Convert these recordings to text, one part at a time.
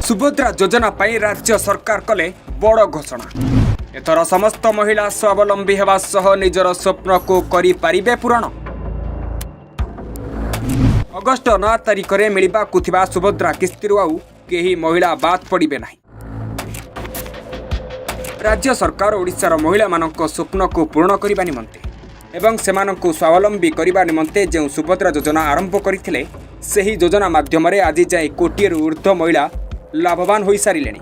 सुभद्रा योजना पाई राज्य सरकार कले बड़ घोषणा। एथर समस्त महिला स्वावलंबी हेबा सह निजर स्वप्न को करि पारिबे पूरण। अगस्ट 9 तारिख में मिलवा कुथिबा सुभद्रा किस्ती आउ केही महिला बाद पड़िबे नाही। राज्य सरकार ओडिशार महिला मानक स्वप्न को पूर्ण करने निमंते एवं सेमानंकु स्वावलंबी करने निमंते जो सुभद्रा योजना आरंभ करथिले सेही योजना माध्यम आज जाए कोटिएरु ऊर्ध्व महिला लाभवान हो सारे।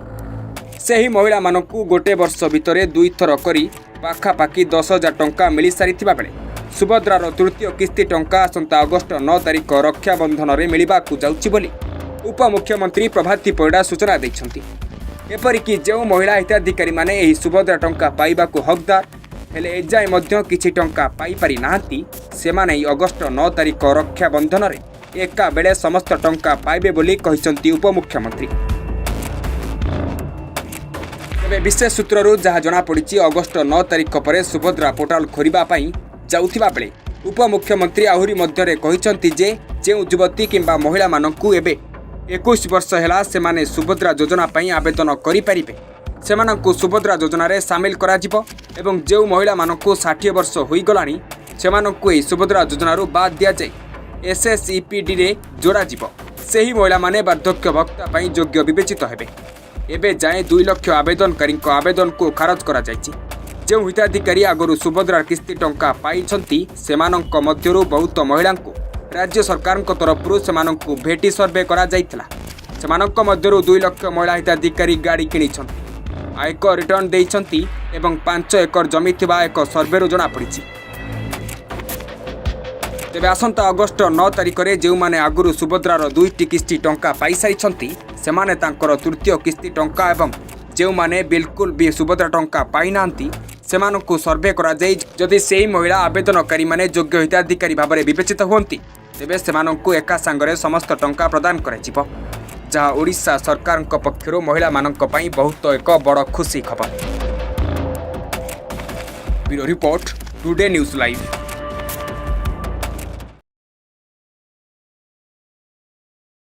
सेही महिला मानकु गोटे वर्ष भितर 2 थर करी पाखापाखि 10,000 टंका मिल सारी बेले सुभद्रार तृतीय किस्ती टंका आसंता अगस्ट 9 तारिख रक्षाबंधन में मिलवाकू जाउछि बोली उपमुख्यमंत्री प्रभाती परिडा सूचना दैछन्ति। एपरिकी जो महिला हिताधिकारी माने एही सुभद्रा टंका पाइबाकू हकदार हेले एजाए मध्य किछि टंका पाई पारि नाहांती सेमाने अगस्ट 9 तारिख रक्षाबंधन में एका बेले समस्त टंका पाइबे बोली कहिसन्ति उपमुख्यमंत्री। तेबे विशेष सूत्ररू जहा जना पड़िछि अगस्ट 9 तारिख पर सुभद्रा पोर्टाल खोलिबा पई जाउथिबा बेले उपमुख्यमंत्री आहुरी मध्यरे कहिसन्ति जे जेउ युवती किंबा महिला मानकू एबे 21 वर्ष है सेमाने सुभद्रा योजना पाई आवेदन करि परिबे सेमानंकु सुभद्रा योजना रे शामिल करा जिवो एवं जो महिला मानकू 60 वर्ष होई गलानी सेमानंकु एही सुभद्रा योजना रू बाद दिया जाय एसएसईपीडी रे जोड़ा जिवो सेही महिला माने वार्धक्य भत्ता पाई योग्य विवेचित हेबे। एबे जाए 2 लाख आवेदनकारी आवेदन को खारज करा जायछि। जो हिताधिकारी आगरू सुभद्रा किस्ती टंका पाइछन्ति सेमानंक मध्यरू बहुत महिला राज्य सरकार तरफ सेमानंकु भेटी सर्वे करा जायथिला। सेमानंक मध्यरू 2 लाख महिला हिताधिकारी गाड़ी किनिछन्ति, आयकर रिटर्न देइछन्ति एवं 5 एकर जमी थिबा एक सर्वेरू जଣା पड़िछि। तेबे आसंता अगस्ट 9 तारिख में जो माने आगरू सुभद्रार 2टी किस्ती टंका पाई सारिछन्ति सेमाने तांकर तृतीय किस्ती टंका एवं जो माने बिल्कुल भी सुभद्रा टंका पाई नांती सेमानंकु सर्वे करा जाई जदि सेही महिला आवेदनकारी माने योग्य हिताधिकारी भाव में विवेचित हुअन्ति तेबे सेमानंकु एका संगरे समस्त टंका प्रदान कराजिवो जहाँ ओडिशा सरकार पक्षरु महिला मानक पई बहुत एक बड़ खुशी खबर। Bureau report today news live.